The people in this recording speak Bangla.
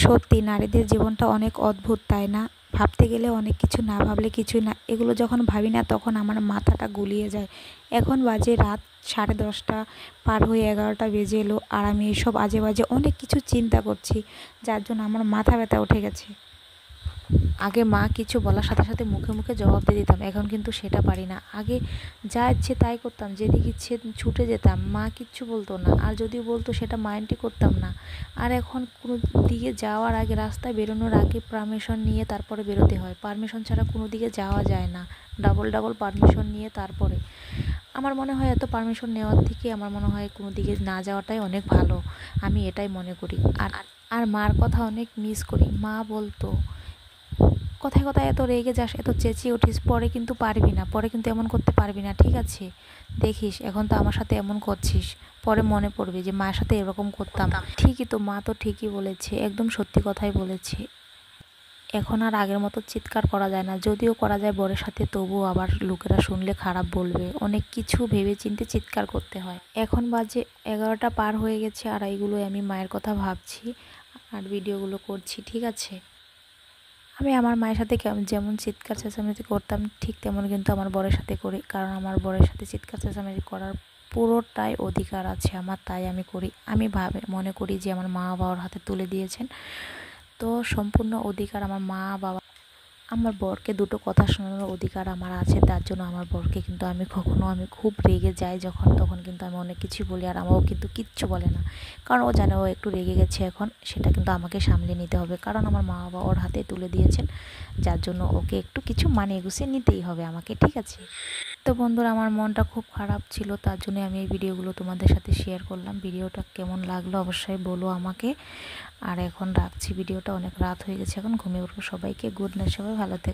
সত্যি নারীদের জীবনটা অনেক অদ্ভুত, তাই না? ভাবতে গেলে অনেক কিছু, না ভাবলে কিছুই না। এগুলো যখন ভাবি না তখন আমার মাথাটা গুলিয়ে যায়। এখন বাজে রাত 10:30, পার হয়ে 11টা বেজে এলো, আর আমি এসব আজে বাজে অনেক কিছু চিন্তা করছি, যার জন্য আমার মাথা ব্যথা উঠে গেছে। আগে মা কিছু বলার সাথে সাথে মুখে মুখে জবাব দিয়ে দিতাম, এখন কিন্তু সেটা পারি না। আগে যা ইচ্ছে তাই করতাম, যেদিকে ইচ্ছে ছুটে যেতাম, মা কিচ্ছু বলতো না, আর যদিও বলতো সেটা মাইন্ডই করতাম না। আর এখন কোনো দিকে যাওয়ার আগে, রাস্তায় বেরোনোর আগে পারমিশন নিয়ে তারপরে বেরোতে হয়। পারমিশন ছাড়া কোনো দিকে যাওয়া যায় না, ডাবল ডাবল পারমিশন নিয়ে তারপরে। আমার মনে হয় এত পারমিশন নেওয়ার থেকে আমার মনে হয় কোনো দিকে না যাওয়াটাই অনেক ভালো, আমি এটাই মনে করি। আর আর মার কথা অনেক মিস করি। মা বলতো, কথায় কথায় এত রেগে যাস, এত চেঁচিয়ে উঠিস, পরে কিন্তু পারবি না, পরে কিন্তু এমন করতে পারবি না, ঠিক আছে? দেখিস এখন তো আমার সাথে এমন করছিস, পরে মনে পড়বে যে মায়ের সাথে এরকম করতাম। ঠিকই তো, মা তো ঠিকই বলেছে, একদম সত্যি কথাই বলেছে। এখন আর আগের মতো চিৎকার করা যায় না, যদিও করা যায় বরের সাথে, তবুও আবার লোকেরা শুনলে খারাপ বলবে, অনেক কিছু ভেবে চিন্তে চিৎকার করতে হয়। এখন বাজে 11টা পার হয়ে গেছে, আর এইগুলোই আমি মায়ের কথা ভাবছি আর ভিডিওগুলো করছি, ঠিক আছে? আমি আমার মায়ের সাথে যেমন চিৎকার চেঁচামেচি করতাম, ঠিক তেমন কিন্তু আমার বরের সাথে করি, কারণ আমার বরের সাথে চিৎকার চেঁচামেচি করার পুরোটাই অধিকার আছে আমার, তাই আমি করি। আমি মনে করি যে আমার মা বাবার হাতে তুলে দিয়েছেন, তো সম্পূর্ণ অধিকার আমার মা বাবা। আমার বরকে দুটো কথা শোনানোর অধিকার আমার আছে, তার জন্য আমার বরকে কিন্তু আমি খুব রেগে যাই যখন, তখন কিন্তু আমি অনেক কিছু বলি, আর আমারও কিন্তু কিচ্ছু বলে না, কারণ ও জানে ও একটু রেগে গেছে এখন, সেটা কিন্তু আমাকে সামলে নিতে হবে, কারণ আমার মা বাবা ওর হাতে তুলে দিয়েছেন, যার জন্য ওকে একটু কিছু মানিয়ে গুছিয়ে নিতেই হবে আমাকে, ঠিক আছে? তো বন্ধুরা, আমার মনটা খুব খারাপ ছিল, তার জন্য আমি এই ভিডিওগুলো তোমাদের সাথে শেয়ার করলাম। ভিডিওটা কেমন লাগলো অবশ্যই বলো আমাকে। আর এখন রাখছি ভিডিওটা, অনেক রাত হয়ে গেছে, এখন ঘুমিয়ে পড়বো। সবাইকে গুড নাইট, সবাই ভালো থেকো।